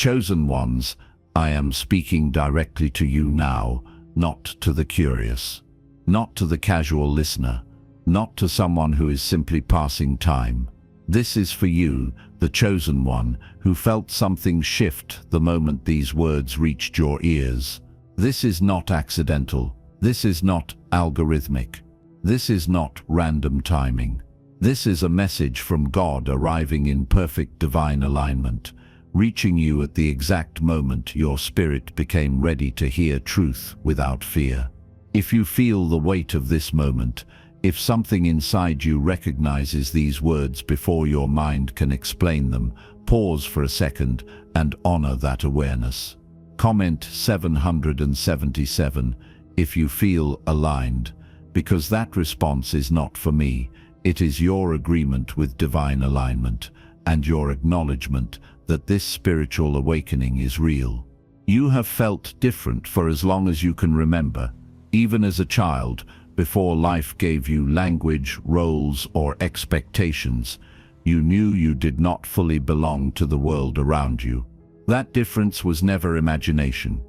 chosen ones, I am speaking directly to you now, not to the curious, not to the casual listener, not to someone who is simply passing time. This is for you, the chosen one, who felt something shift the moment these words reached your ears. This is not accidental. This is not algorithmic. This is not random timing. This is a message from God arriving in perfect divine alignment, reaching you at the exact moment your spirit became ready to hear truth without fear. If you feel the weight of this moment, if something inside you recognizes these words before your mind can explain them, pause for a second and honor that awareness. Comment 777 if you feel aligned, because that response is not for me. It is your agreement with divine alignment and your acknowledgement that this spiritual awakening is real. You have felt different for as long as you can remember, even as a child, before life gave you language, roles, or expectations. You knew you did not fully belong to the world around you. That difference was never imagination.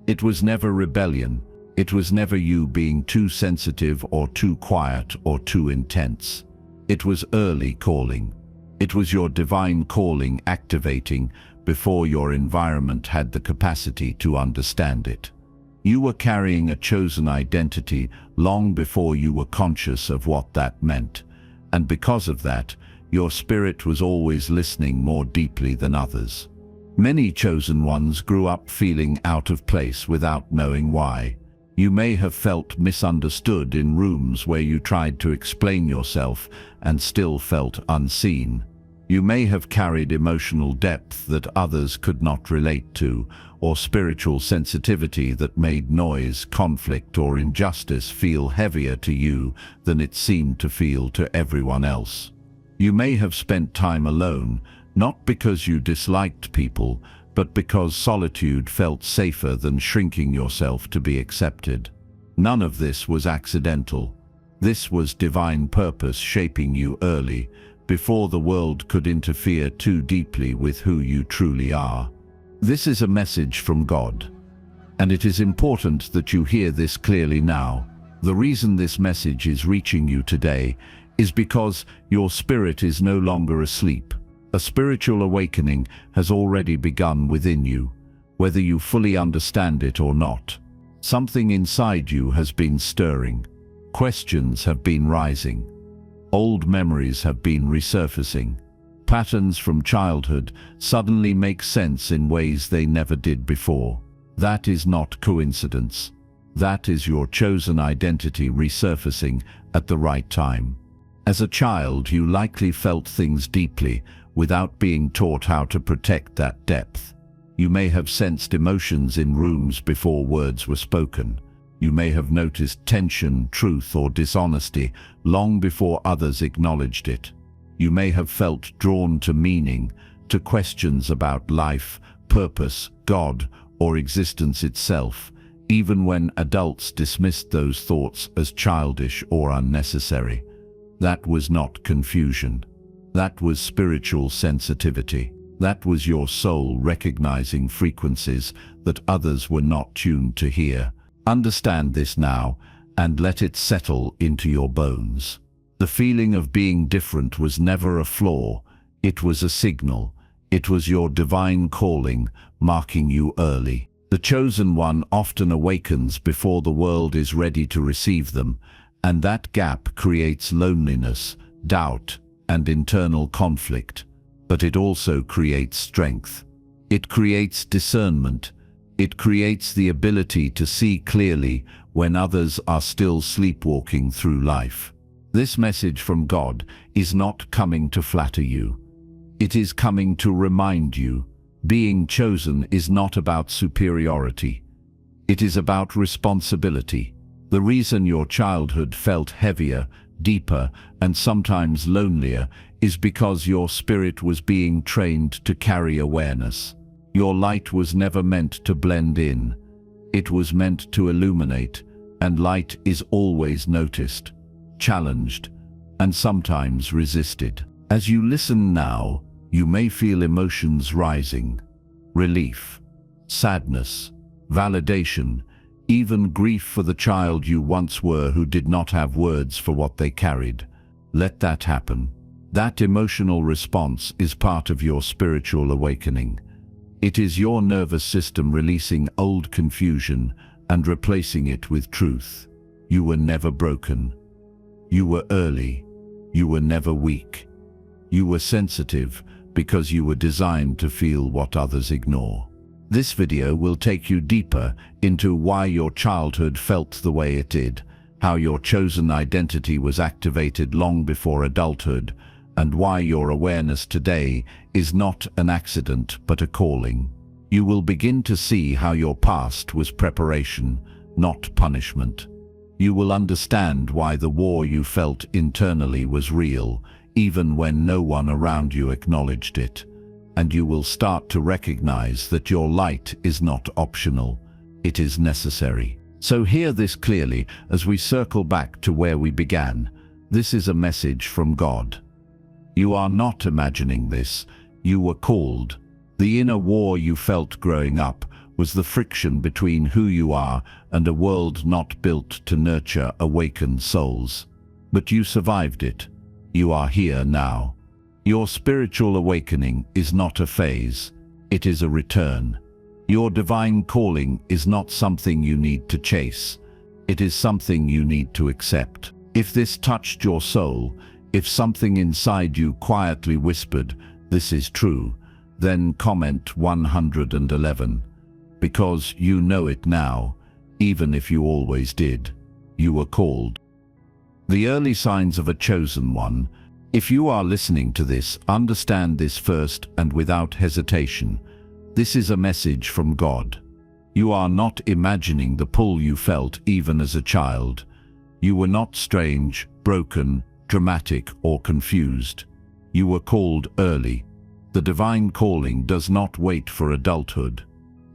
It was never rebellion. It was never you being too sensitive or too quiet or too intense. It was early calling. It was your divine calling activating before your environment had the capacity to understand it. You were carrying a chosen identity long before you were conscious of what that meant, and because of that, your spirit was always listening more deeply than others. Many chosen ones grew up feeling out of place without knowing why. You may have felt misunderstood in rooms where you tried to explain yourself and still felt unseen. You may have carried emotional depth that others could not relate to, or spiritual sensitivity that made noise, conflict, or injustice feel heavier to you than it seemed to feel to everyone else. You may have spent time alone, not because you disliked people, but because solitude felt safer than shrinking yourself to be accepted. None of this was accidental. This was divine purpose shaping you early, before the world could interfere too deeply with who you truly are. This is a message from God, and it is important that you hear this clearly now. The reason this message is reaching you today is because your spirit is no longer asleep. A spiritual awakening has already begun within you, whether you fully understand it or not. Something inside you has been stirring. Questions have been rising. Old memories have been resurfacing. Patterns from childhood suddenly make sense in ways they never did before. That is not coincidence. That is your chosen identity resurfacing at the right time. As a child, you likely felt things deeply without being taught how to protect that depth. You may have sensed emotions in rooms before words were spoken. You may have noticed tension, truth, or dishonesty long before others acknowledged it. You may have felt drawn to meaning, to questions about life, purpose, God, or existence itself, even when adults dismissed those thoughts as childish or unnecessary. That was not confusion. That was spiritual sensitivity. That was your soul recognizing frequencies that others were not tuned to hear. Understand this now and let it settle into your bones. The feeling of being different was never a flaw. It was a signal. It was your divine calling, marking you early. The chosen one often awakens before the world is ready to receive them, and that gap creates loneliness, doubt, and internal conflict. But it also creates strength. It creates discernment. It creates the ability to see clearly when others are still sleepwalking through life. This message from God is not coming to flatter you. It is coming to remind you. Being chosen is not about superiority. It is about responsibility. The reason your childhood felt heavier, deeper, and sometimes lonelier is because your spirit was being trained to carry awareness. Your light was never meant to blend in. It was meant to illuminate, and light is always noticed, challenged, and sometimes resisted. As you listen now, you may feel emotions rising. relief, sadness, validation, even grief for the child you once were who did not have words for what they carried. Let that happen. That emotional response is part of your spiritual awakening. It is your nervous system releasing old confusion and replacing it with truth. You were never broken. You were early. You were never weak. You were sensitive because you were designed to feel what others ignore. This video will take you deeper into why your childhood felt the way it did, how your chosen identity was activated long before adulthood, and why your awareness today is not an accident but a calling. You will begin to see how your past was preparation, not punishment. You will understand why the war you felt internally was real, even when no one around you acknowledged it. And you will start to recognize that your light is not optional, it is necessary. So hear this clearly as we circle back to where we began. This is a message from God. You are not imagining this, you were called. The inner war you felt growing up was the friction between who you are and a world not built to nurture awakened souls. But you survived it. You are here now. Your spiritual awakening is not a phase, it is a return. Your divine calling is not something you need to chase, it is something you need to accept. If this touched your soul, if something inside you quietly whispered, "This is true," then comment 111. Because you know it now, even if you always did. You were called. The early signs of a chosen one. If you are listening to this, understand this first and without hesitation. This is a message from God. You are not imagining the pull you felt even as a child. You were not strange, broken, dramatic, or confused. You were called early. The divine calling does not wait for adulthood.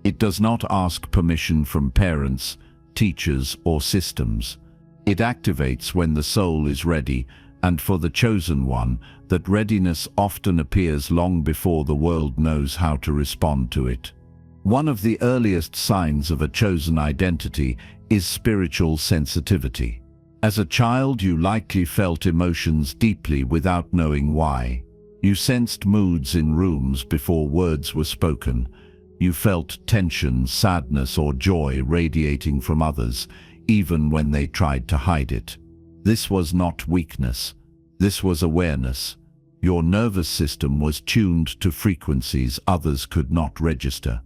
It does not ask permission from parents, teachers, or systems. It activates when the soul is ready, and for the chosen one, that readiness often appears long before the world knows how to respond to it. One of the earliest signs of a chosen identity is spiritual sensitivity. As a child, you likely felt emotions deeply without knowing why. You sensed moods in rooms before words were spoken. You felt tension, sadness, or joy radiating from others, even when they tried to hide it. This was not weakness. This was awareness. Your nervous system was tuned to frequencies others could not register.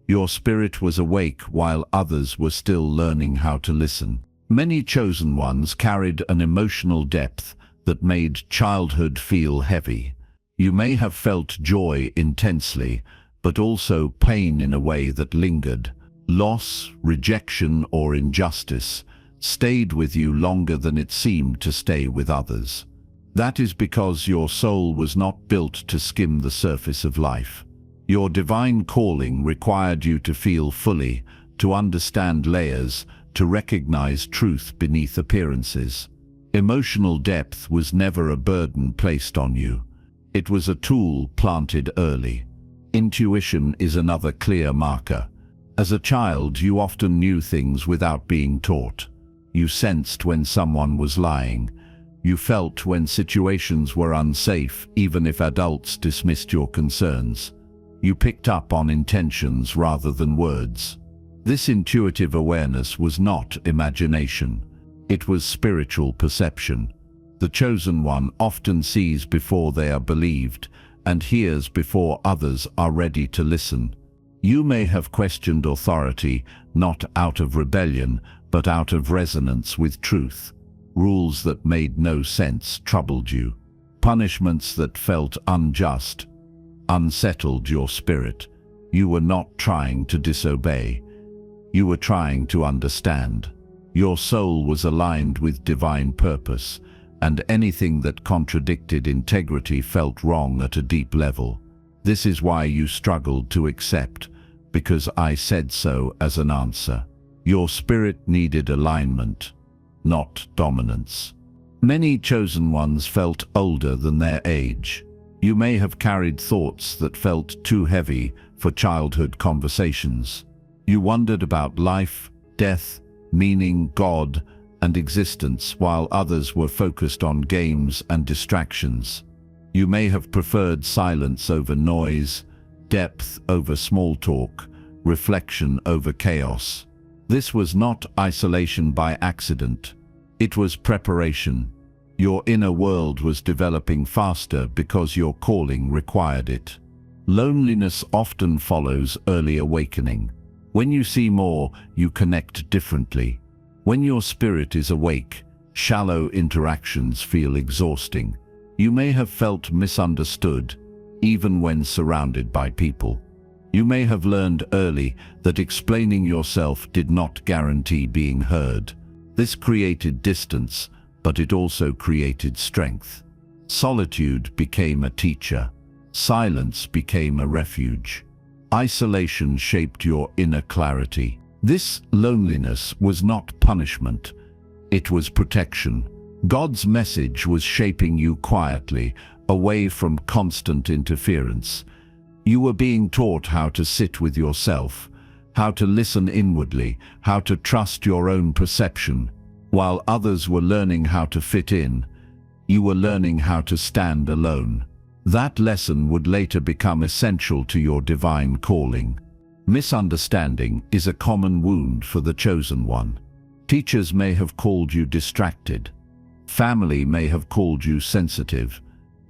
Your spirit was awake while others were still learning how to listen. Many chosen ones carried an emotional depth that made childhood feel heavy. You may have felt joy intensely, but also pain in a way that lingered. Loss, rejection, or injustice stayed with you longer than it seemed to stay with others. That is because your soul was not built to skim the surface of life. Your divine calling required you to feel fully, to understand layers, to recognize truth beneath appearances. Emotional depth was never a burden placed on you. It was a tool planted early. Intuition is another clear marker. As a child, you often knew things without being taught. You sensed when someone was lying. You felt when situations were unsafe, even if adults dismissed your concerns. You picked up on intentions rather than words. This intuitive awareness was not imagination. It was spiritual perception. The chosen one often sees before they are believed and hears before others are ready to listen. You may have questioned authority, not out of rebellion, but out of resonance with truth. Rules that made no sense troubled you. Punishments that felt unjust unsettled your spirit. You were not trying to disobey. You were trying to understand. Your soul was aligned with divine purpose, and anything that contradicted integrity felt wrong at a deep level. This is why you struggled to accept, because I said so as an answer. Your spirit needed alignment, not dominance. Many chosen ones felt older than their age. You may have carried thoughts that felt too heavy, for childhood conversations. You wondered about life, death, meaning, God, and existence, while others were focused on games and distractions. You may have preferred silence over noise, depth over small talk, reflection over chaos. This was not isolation by accident. It was preparation. Your inner world was developing faster because your calling required it. Loneliness often follows early awakening. When you see more, you connect differently. When your spirit is awake, shallow interactions feel exhausting. You may have felt misunderstood, even when surrounded by people. You may have learned early that explaining yourself did not guarantee being heard. This created distance, but it also created strength. Solitude became a teacher. Silence became a refuge. Isolation shaped your inner clarity. This loneliness was not punishment. It was protection. God's message was shaping you quietly, away from constant interference. You were being taught how to sit with yourself, how to listen inwardly, how to trust your own perception. While others were learning how to fit in, you were learning how to stand alone. That lesson would later become essential to your divine calling. Misunderstanding is a common wound for the chosen one. Teachers may have called you distracted. Family may have called you sensitive.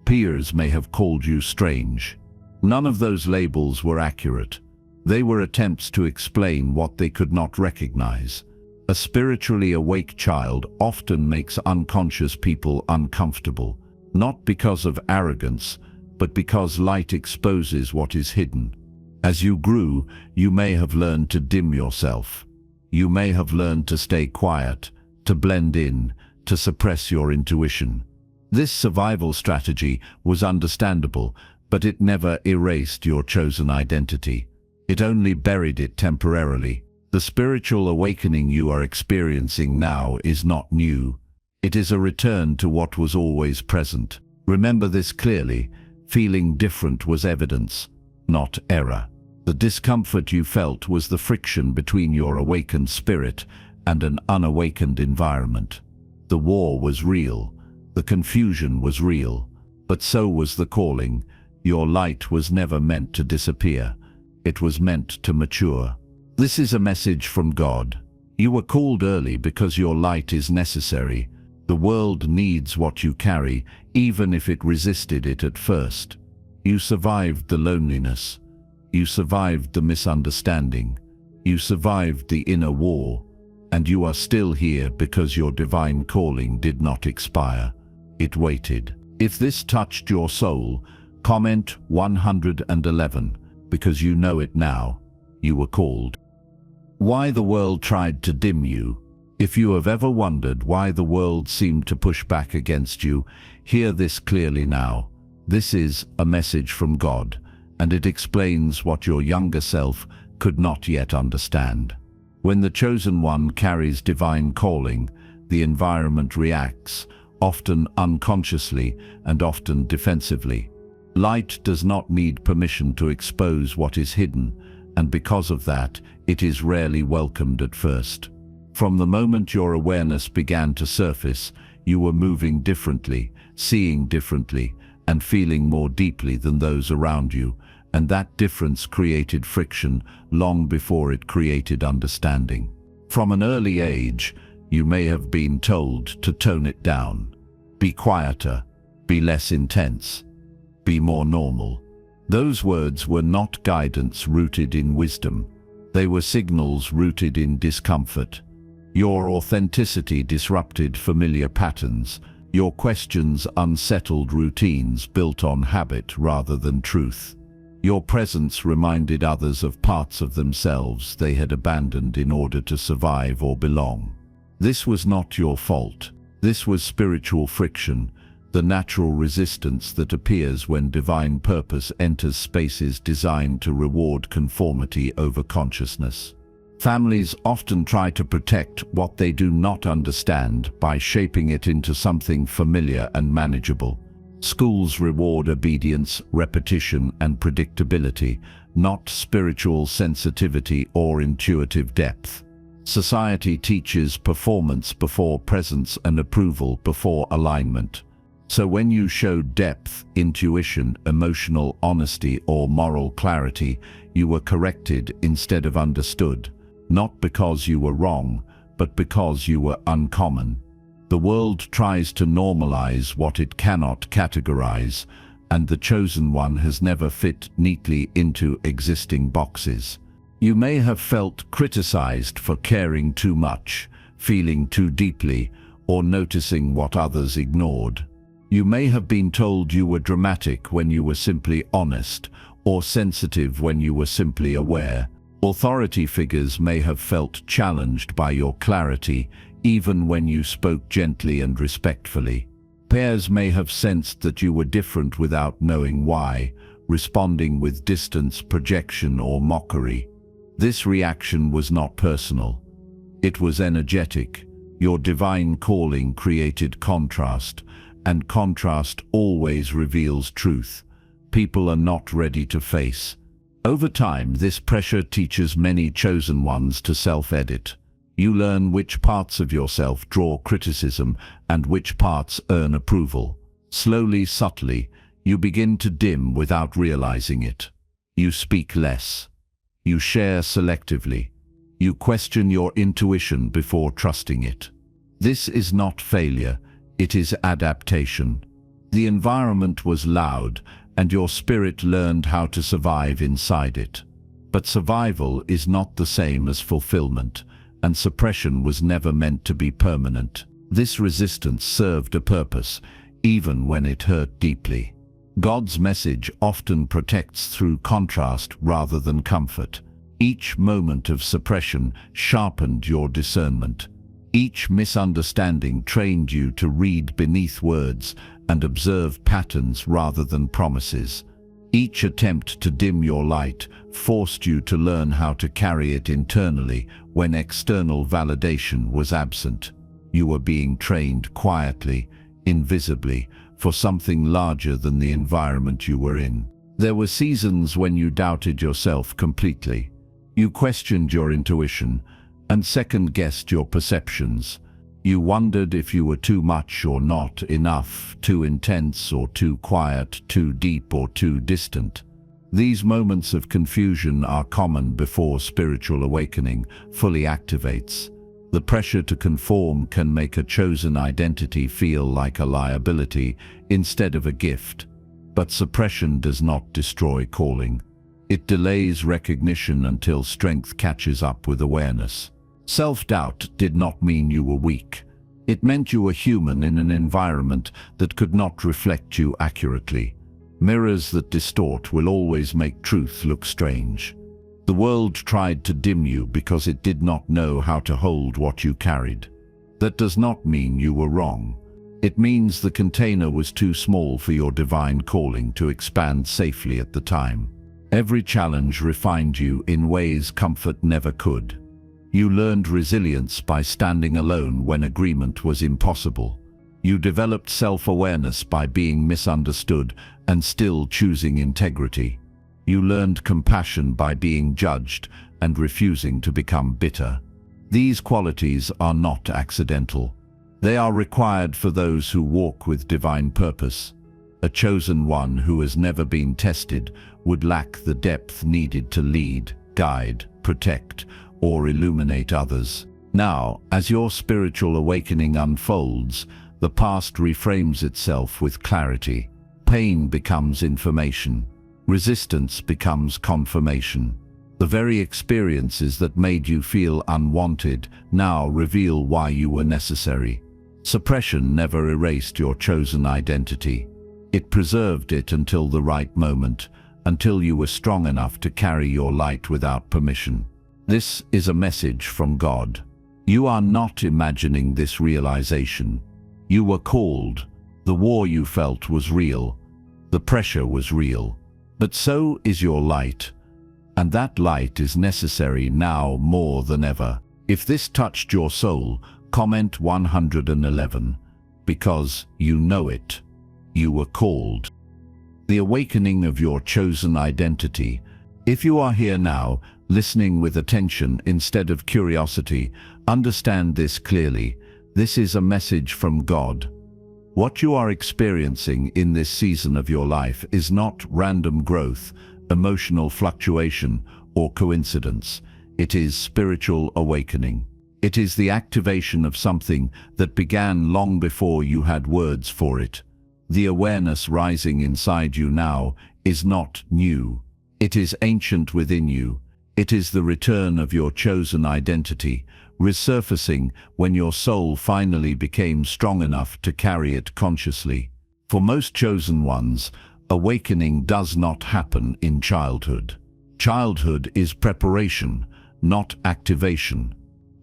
Peers may have called you strange. None of those labels were accurate. They were attempts to explain what they could not recognize. A spiritually awake child often makes unconscious people uncomfortable, not because of arrogance, but because light exposes what is hidden. As you grew, you may have learned to dim yourself. You may have learned to stay quiet, to blend in, to suppress your intuition. This survival strategy was understandable, but it never erased your chosen identity. It only buried it temporarily. The spiritual awakening you are experiencing now is not new. It is a return to what was always present. Remember this clearly. Feeling different was evidence, not error. The discomfort you felt was the friction between your awakened spirit and an unawakened environment. The war was real. The confusion was real. But so was the calling. Your light was never meant to disappear. It was meant to mature. This is a message from God. You were called early because your light is necessary. The world needs what you carry, even if it resisted it at first. You survived the loneliness. You survived the misunderstanding. You survived the inner war. And you are still here because your divine calling did not expire. It waited. If this touched your soul, comment 111, because you know it now. You were called. Why the world tried to dim you. If you have ever wondered why the world seemed to push back against you, hear this clearly now. This is a message from God, and it explains what your younger self could not yet understand. When the chosen one carries divine calling, the environment reacts, often unconsciously and often defensively. Light does not need permission to expose what is hidden, and because of that, it is rarely welcomed at first. From the moment your awareness began to surface, you were moving differently, seeing differently, and feeling more deeply than those around you, and that difference created friction long before it created understanding. From an early age, you may have been told to tone it down. Be quieter, be less intense, be more normal. Those words were not guidance rooted in wisdom. They were signals rooted in discomfort. Your authenticity disrupted familiar patterns. Your questions unsettled routines built on habit rather than truth. Your presence reminded others of parts of themselves they had abandoned in order to survive or belong. This was not your fault. This was spiritual friction, the natural resistance that appears when divine purpose enters spaces designed to reward conformity over consciousness. Families often try to protect what they do not understand by shaping it into something familiar and manageable. Schools reward obedience, repetition, and predictability, not spiritual sensitivity or intuitive depth. Society teaches performance before presence and approval before alignment. So when you showed depth, intuition, emotional honesty, or moral clarity, you were corrected instead of understood. Not because you were wrong, but because you were uncommon. The world tries to normalize what it cannot categorize, and the chosen one has never fit neatly into existing boxes. You may have felt criticized for caring too much, feeling too deeply, or noticing what others ignored. You may have been told you were dramatic when you were simply honest, or sensitive when you were simply aware. Authority figures may have felt challenged by your clarity, even when you spoke gently and respectfully. Peers may have sensed that you were different without knowing why, responding with distance, projection, or mockery. This reaction was not personal. It was energetic. Your divine calling created contrast, and contrast always reveals truth. People are not ready to face. Over time, this pressure teaches many chosen ones to self-edit. You learn which parts of yourself draw criticism and which parts earn approval. Slowly, subtly, you begin to dim without realizing it. You speak less. You share selectively. You question your intuition before trusting it. This is not failure. It is adaptation. The environment was loud, and your spirit learned how to survive inside it. But survival is not the same as fulfillment, and suppression was never meant to be permanent. This resistance served a purpose, even when it hurt deeply. God's message often protects through contrast rather than comfort. Each moment of suppression sharpened your discernment. Each misunderstanding trained you to read beneath words and observe patterns rather than promises. Each attempt to dim your light forced you to learn how to carry it internally when external validation was absent. You were being trained quietly, invisibly, for something larger than the environment you were in. There were seasons when you doubted yourself completely. You questioned your intuition and second-guessed your perceptions. You wondered if you were too much or not enough, too intense or too quiet, too deep or too distant. These moments of confusion are common before spiritual awakening fully activates. The pressure to conform can make a chosen identity feel like a liability instead of a gift. But suppression does not destroy calling. It delays recognition until strength catches up with awareness. Self-doubt did not mean you were weak. It meant you were human in an environment that could not reflect you accurately. Mirrors that distort will always make truth look strange. The world tried to dim you because it did not know how to hold what you carried. That does not mean you were wrong. It means the container was too small for your divine calling to expand safely at the time. Every challenge refined you in ways comfort never could. You learned resilience by standing alone when agreement was impossible. You developed self-awareness by being misunderstood and still choosing integrity. You learned compassion by being judged and refusing to become bitter. These qualities are not accidental. They are required for those who walk with divine purpose. A chosen one who has never been tested would lack the depth needed to lead, guide, protect, or illuminate others. Now, as your spiritual awakening unfolds, the past reframes itself with clarity. Pain becomes information. Resistance becomes confirmation. The very experiences that made you feel unwanted now reveal why you were necessary. Suppression never erased your chosen identity. It preserved it until the right moment, until you were strong enough to carry your light without permission. This is a message from God. You are not imagining this realization. You were called. The war you felt was real. The pressure was real. But so is your light. And that light is necessary now more than ever. If this touched your soul, comment 111. Because you know it. You were called. The awakening of your chosen identity If you are here now, listening with attention instead of curiosity, understand this clearly. This is a message from God. What you are experiencing in this season of your life is not random growth, emotional fluctuation, or coincidence. It is spiritual awakening. It is the activation of something that began long before you had words for it. The awareness rising inside you now is not new. It is ancient within you. It is the return of your chosen identity, resurfacing when your soul finally became strong enough to carry it consciously. For most chosen ones, awakening does not happen in childhood. Childhood is preparation, not activation.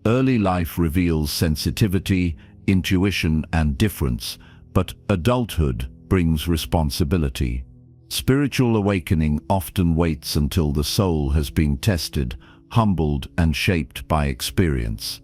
Early life reveals sensitivity, intuition, and difference, but adulthood brings responsibility. Spiritual awakening often waits until the soul has been tested, humbled, and shaped by experience.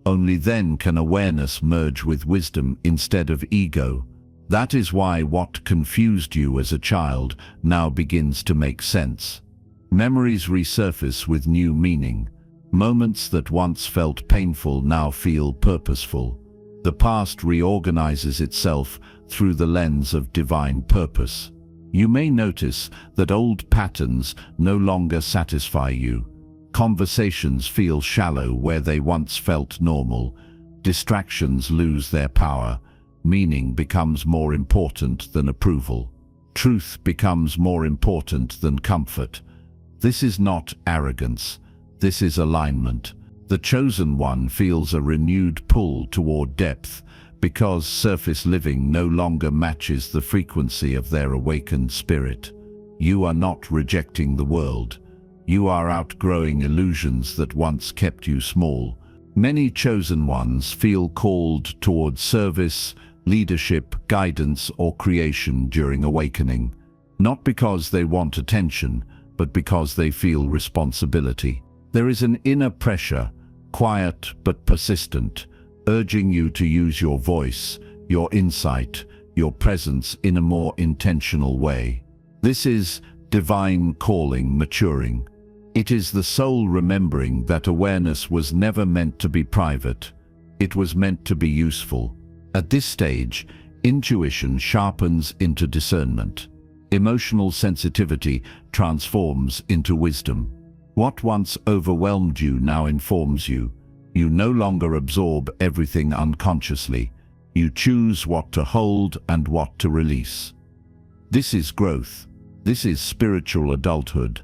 Only then can awareness merge with wisdom instead of ego. That is why what confused you as a child now begins to make sense. Memories resurface with new meaning. Moments that once felt painful now feel purposeful. The past reorganizes itself through the lens of divine purpose. You may notice that old patterns no longer satisfy you. Conversations feel shallow where they once felt normal. Distractions lose their power. Meaning becomes more important than approval. Truth becomes more important than comfort. This is not arrogance. This is alignment. The chosen one feels a renewed pull toward depth, because surface living no longer matches the frequency of their awakened spirit. You are not rejecting the world. You are outgrowing illusions that once kept you small. Many chosen ones feel called toward service, leadership, guidance, or creation during awakening. Not because they want attention, but because they feel responsibility. There is an inner pressure, quiet but persistent, urging you to use your voice, your insight, your presence in a more intentional way. This is divine calling maturing. It is the soul remembering that awareness was never meant to be private. It was meant to be useful. At this stage, intuition sharpens into discernment. Emotional sensitivity transforms into wisdom. What once overwhelmed you now informs you. You no longer absorb everything unconsciously. You choose what to hold and what to release. This is growth. This is spiritual adulthood.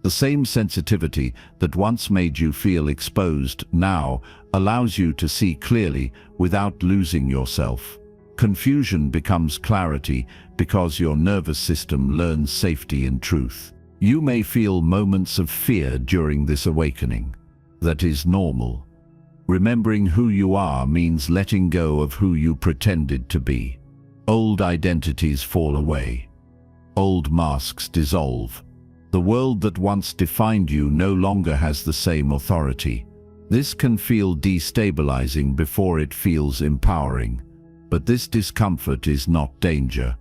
The same sensitivity that once made you feel exposed now allows you to see clearly without losing yourself. Confusion becomes clarity because your nervous system learns safety in truth. You may feel moments of fear during this awakening. That is normal. Remembering who you are means letting go of who you pretended to be. Old identities fall away. Old masks dissolve. The world that once defined you no longer has the same authority. This can feel destabilizing before it feels empowering. But this discomfort is not danger.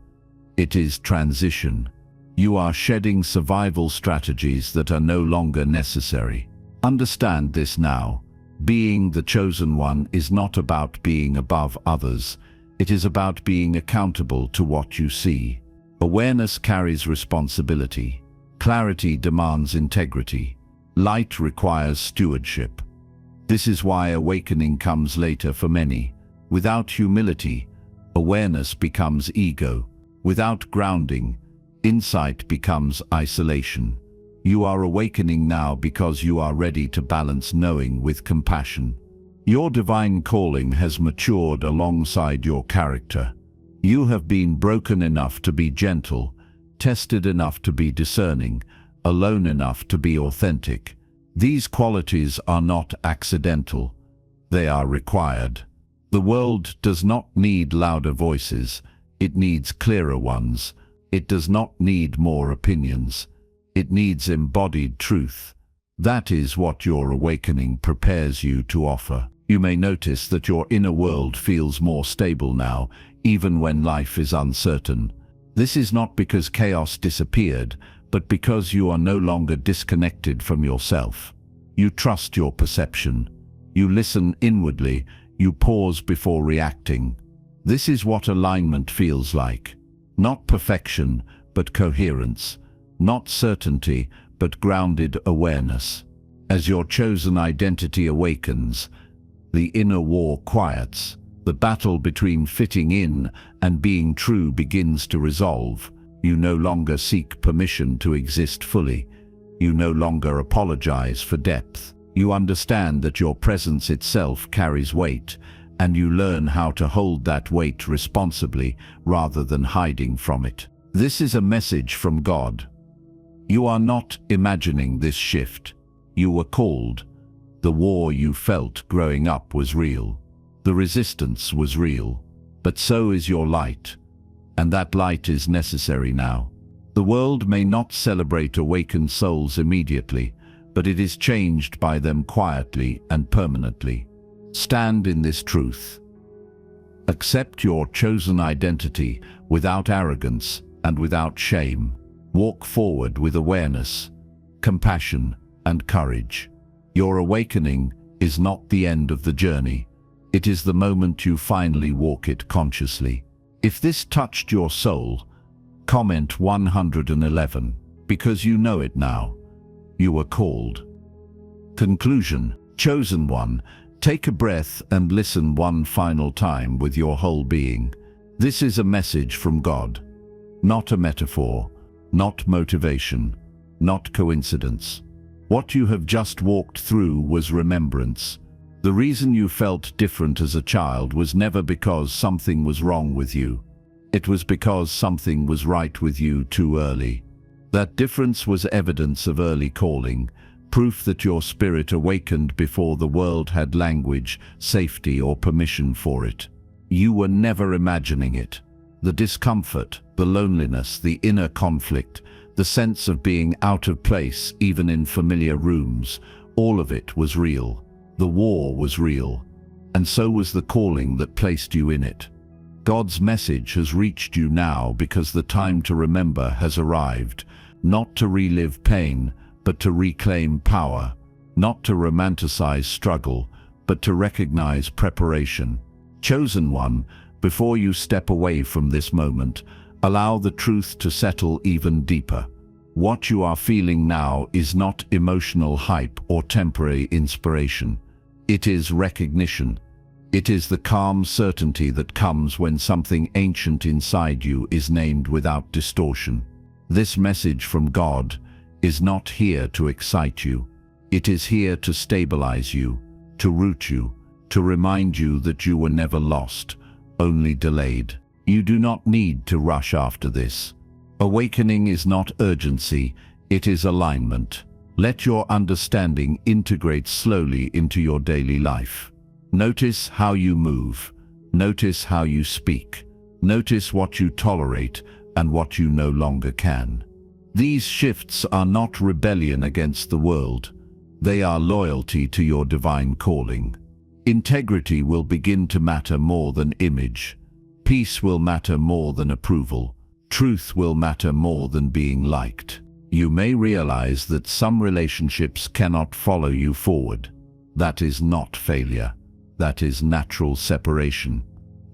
It is transition. You are shedding survival strategies that are no longer necessary. Understand this now. Being the chosen one is not about being above others. It is about being accountable to what you see. Awareness carries responsibility. Clarity demands integrity. Light requires stewardship. This is why awakening comes later for many. Without humility, awareness becomes ego. Without grounding, insight becomes isolation. You are awakening now because you are ready to balance knowing with compassion. Your divine calling has matured alongside your character. You have been broken enough to be gentle, tested enough to be discerning, alone enough to be authentic. These qualities are not accidental. They are required. The world does not need louder voices. It needs clearer ones. It does not need more opinions. It needs embodied truth. That is what your awakening prepares you to offer. You may notice that your inner world feels more stable now, even when life is uncertain. This is not because chaos disappeared, but because you are no longer disconnected from yourself. You trust your perception. You listen inwardly. You pause before reacting. This is what alignment feels like. Not perfection, but coherence. Not certainty, but grounded awareness. As your chosen identity awakens, the inner war quiets. The battle between fitting in and being true begins to resolve. You no longer seek permission to exist fully. You no longer apologize for depth. You understand that your presence itself carries weight, and you learn how to hold that weight responsibly rather than hiding from it. This is a message from God. You are not imagining this shift. You were called. The war you felt growing up was real. The resistance was real. But so is your light. And that light is necessary now. The world may not celebrate awakened souls immediately, but it is changed by them quietly and permanently. Stand in this truth. Accept your chosen identity without arrogance and without shame. Walk forward with awareness, compassion, and courage. Your awakening is not the end of the journey. It is the moment you finally walk it consciously. If this touched your soul, comment 111, because you know it now. You were called. Conclusion. Chosen one, take a breath and listen one final time with your whole being. This is a message from God. Not a metaphor, not motivation, not coincidence. What you have just walked through was remembrance. The reason you felt different as a child was never because something was wrong with you. It was because something was right with you too early. That difference was evidence of early calling, proof that your spirit awakened before the world had language, safety, or permission for it. You were never imagining it. The discomfort, the loneliness, the inner conflict, the sense of being out of place even in familiar rooms, all of it was real. The war was real, and so was the calling that placed you in it. God's message has reached you now because the time to remember has arrived, not to relive pain, but to reclaim power, not to romanticize struggle, but to recognize preparation. Chosen one, before you step away from this moment, allow the truth to settle even deeper. What you are feeling now is not emotional hype or temporary inspiration. It is recognition. It is the calm certainty that comes when something ancient inside you is named without distortion. This message from God is not here to excite you. It is here to stabilize you, to root you, to remind you that you were never lost, only delayed. You do not need to rush after this. Awakening is not urgency, it is alignment. Let your understanding integrate slowly into your daily life. Notice how you move. Notice how you speak. Notice what you tolerate and what you no longer can. These shifts are not rebellion against the world. They are loyalty to your divine calling. Integrity will begin to matter more than image. Peace will matter more than approval. Truth will matter more than being liked. You may realize that some relationships cannot follow you forward. That is not failure. That is natural separation.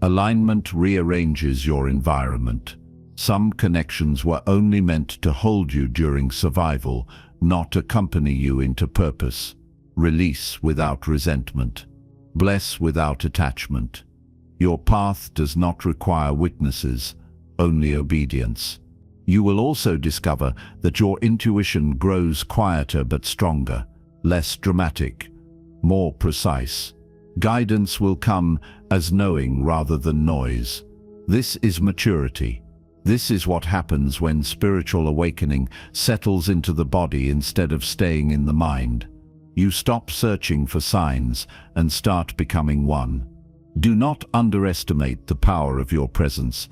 Alignment rearranges your environment. Some connections were only meant to hold you during survival, not accompany you into purpose. Release without resentment. Bless without attachment. Your path does not require witnesses, only obedience. You will also discover that your intuition grows quieter but stronger, less dramatic, more precise. Guidance will come as knowing rather than noise. This is maturity. This is what happens when spiritual awakening settles into the body instead of staying in the mind. You stop searching for signs and start becoming one. Do not underestimate the power of your presence.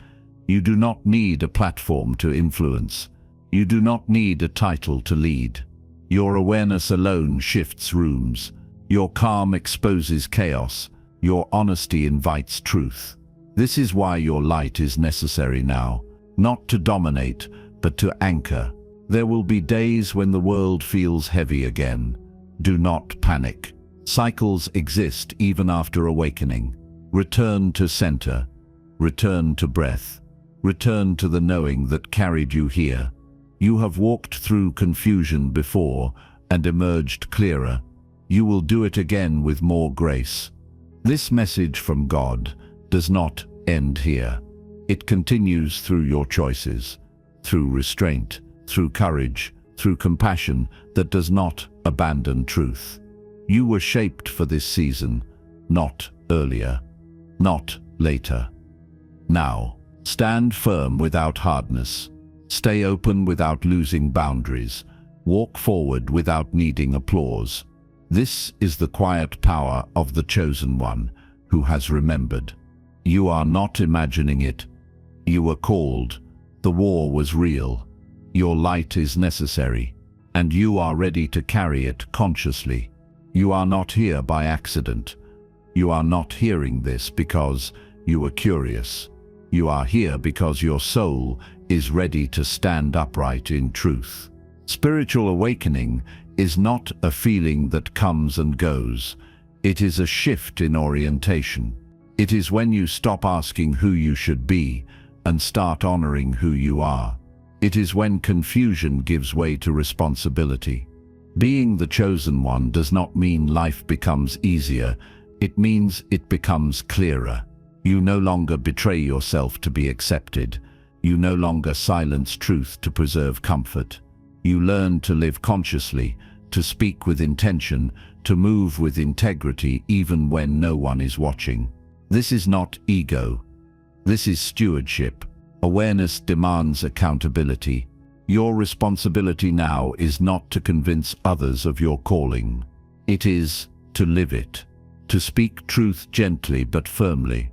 You do not need a platform to influence. You do not need a title to lead. Your awareness alone shifts rooms. Your calm exposes chaos. Your honesty invites truth. This is why your light is necessary now, not to dominate, but to anchor. There will be days when the world feels heavy again. Do not panic. Cycles exist even after awakening. Return to center. Return to breath. Return to the knowing that carried you here. You have walked through confusion before and emerged clearer. You will do it again with more grace. This message from God does not end here. It continues through your choices, through restraint, through courage, through compassion that does not abandon truth. You were shaped for this season, not earlier, not later. Now, stand firm without hardness. Stay open without losing boundaries. Walk forward without needing applause. This is the quiet power of the chosen one who has remembered. You are not imagining it. You were called. The war was real. Your light is necessary, and you are ready to carry it consciously. You are not here by accident. You are not hearing this because you were curious. You are here because your soul is ready to stand upright in truth. Spiritual awakening is not a feeling that comes and goes. It is a shift in orientation. It is when you stop asking who you should be and start honoring who you are. It is when confusion gives way to responsibility. Being the chosen one does not mean life becomes easier. It means it becomes clearer. You no longer betray yourself to be accepted. You no longer silence truth to preserve comfort. You learn to live consciously, to speak with intention, to move with integrity even when no one is watching. This is not ego. This is stewardship. Awareness demands accountability. Your responsibility now is not to convince others of your calling. It is to live it, to speak truth gently but firmly,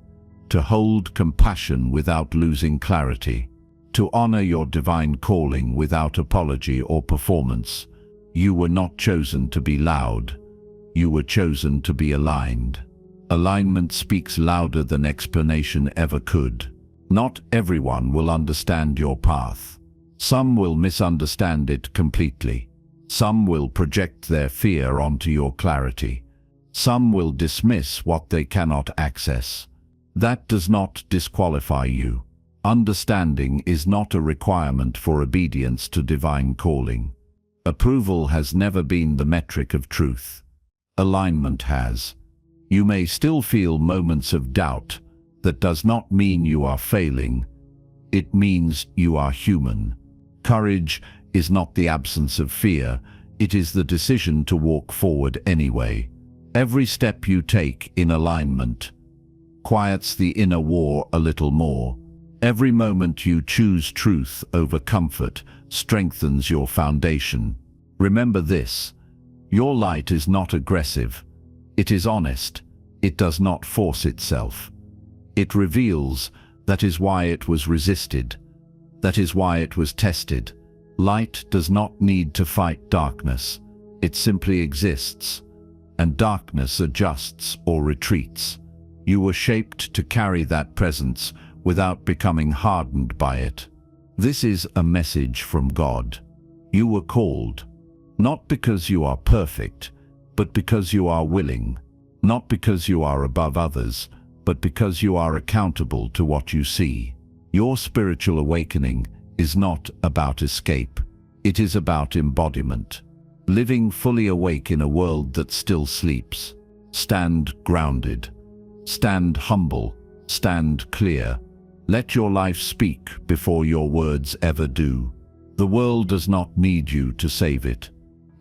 to hold compassion without losing clarity, to honor your divine calling without apology or performance. You were not chosen to be loud. You were chosen to be aligned. Alignment speaks louder than explanation ever could. Not everyone will understand your path. Some will misunderstand it completely. Some will project their fear onto your clarity. Some will dismiss what they cannot access. That does not disqualify you. Understanding is not a requirement for obedience to divine calling. Approval has never been the metric of truth. Alignment has. You may still feel moments of doubt. That does not mean you are failing. It means you are human. Courage is not the absence of fear. It is the decision to walk forward anyway. Every step you take in alignment quiets the inner war a little more. Every moment you choose truth over comfort strengthens your foundation. Remember this: your light is not aggressive. It is honest. It does not force itself. It reveals. That is why it was resisted. That is why it was tested. Light does not need to fight darkness. It simply exists. And darkness adjusts or retreats. You were shaped to carry that presence without becoming hardened by it. This is a message from God. You were called, not because you are perfect, but because you are willing. Not because you are above others, but because you are accountable to what you see. Your spiritual awakening is not about escape. It is about embodiment. Living fully awake in a world that still sleeps. Stand grounded. Stand humble. Stand clear. Let your life speak before your words ever do. The world does not need you to save it.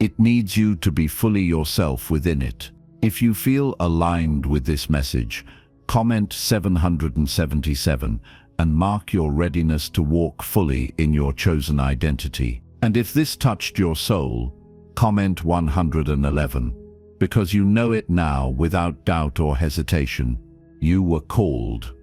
It needs you to be fully yourself within it. If you feel aligned with this message, comment 777 and mark your readiness to walk fully in your chosen identity. And if this touched your soul, comment 111, because you know it now without doubt or hesitation. You were called.